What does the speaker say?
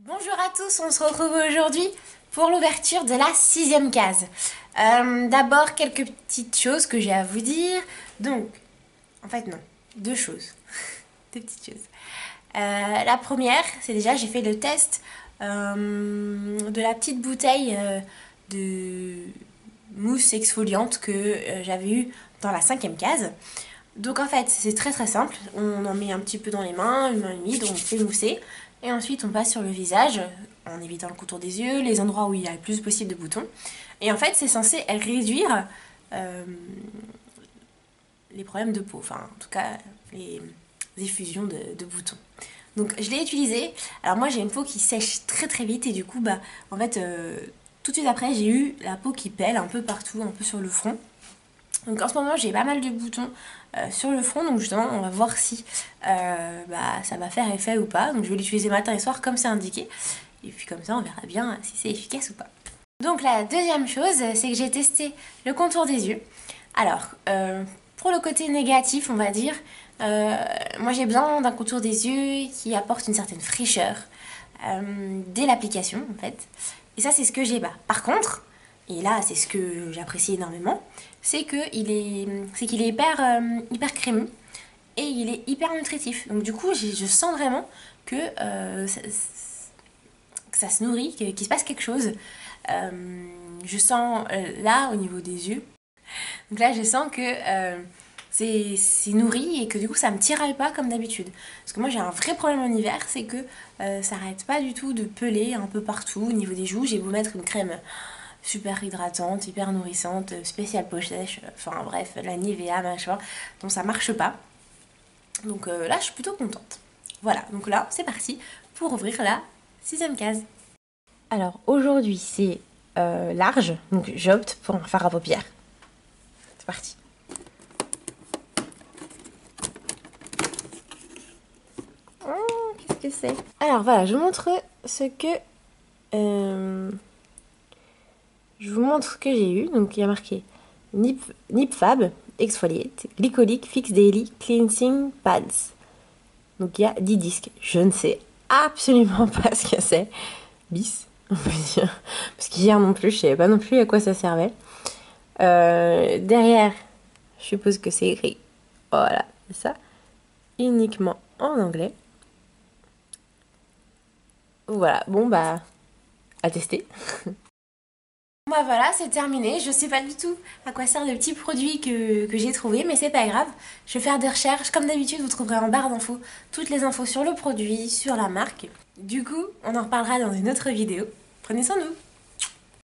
Bonjour à tous, on se retrouve aujourd'hui pour l'ouverture de la 6e case. D'abord, quelques petites choses que j'ai à vous dire. Donc, en fait non, deux choses. Deux petites choses. La première, c'est déjà, j'ai fait le test de la petite bouteille de mousse exfoliante que j'avais eue dans la 5e case. Donc en fait, c'est très simple. On en met un petit peu dans les mains, une main humide, on fait mousser. Et ensuite, on passe sur le visage, en évitant le contour des yeux, les endroits où il y a le plus possible de boutons. Et en fait, c'est censé réduire les problèmes de peau. Enfin, en tout cas, les effusions de boutons. Donc, je l'ai utilisé. Alors moi, j'ai une peau qui sèche très vite. Et du coup, en fait, tout de suite après, j'ai eu la peau qui pèle un peu partout, un peu sur le front. Donc en ce moment j'ai pas mal de boutons sur le front, donc justement on va voir si ça va faire effet ou pas. Donc je vais l'utiliser matin et soir comme c'est indiqué, et puis comme ça on verra bien si c'est efficace ou pas. Donc la deuxième chose, c'est que j'ai testé le contour des yeux. Alors pour le côté négatif on va dire, moi j'ai besoin d'un contour des yeux qui apporte une certaine fraîcheur dès l'application en fait, et ça c'est ce que j'ai pas. Par contre, et là c'est ce que j'apprécie énormément, c'est qu'il est hyper crémeux et il est hyper nutritif. Donc du coup je sens vraiment que ça se nourrit, qu'il se passe quelque chose. Je sens là au niveau des yeux, donc là je sens que c'est nourri et que du coup ça me tiraille pas comme d'habitude. Parce que moi j'ai un vrai problème en hiver, c'est que ça arrête pas du tout de peler un peu partout au niveau des joues. J'ai beau mettre une crème super hydratante, hyper nourrissante, spéciale peau sèche, enfin bref, la Nivea, machin, donc ça marche pas. Donc là, je suis plutôt contente. Voilà, donc là, c'est parti pour ouvrir la 6e case. Alors aujourd'hui, c'est large, donc j'opte pour un fard à paupières. C'est parti. Oh, qu'est-ce que c'est? Alors voilà, je vous montre ce que... je vous montre ce que j'ai eu. Donc il y a marqué Nip Fab Exfoliate Glycolic Fix Daily Cleansing Pads. Donc il y a 10 disques. Je ne sais absolument pas ce que c'est. Bis, on peut dire. Parce qu'hier non plus, je ne savais pas non plus à quoi ça servait. Derrière, je suppose que c'est écrit. Voilà, c'est ça. Uniquement en anglais. Voilà, bon à tester. Bah voilà, c'est terminé. Je sais pas du tout à quoi servent les petits produits que j'ai trouvés, mais c'est pas grave. Je vais faire des recherches. Comme d'habitude, vous trouverez en barre d'infos toutes les infos sur le produit, sur la marque. Du coup, on en reparlera dans une autre vidéo. Prenez soin de vous!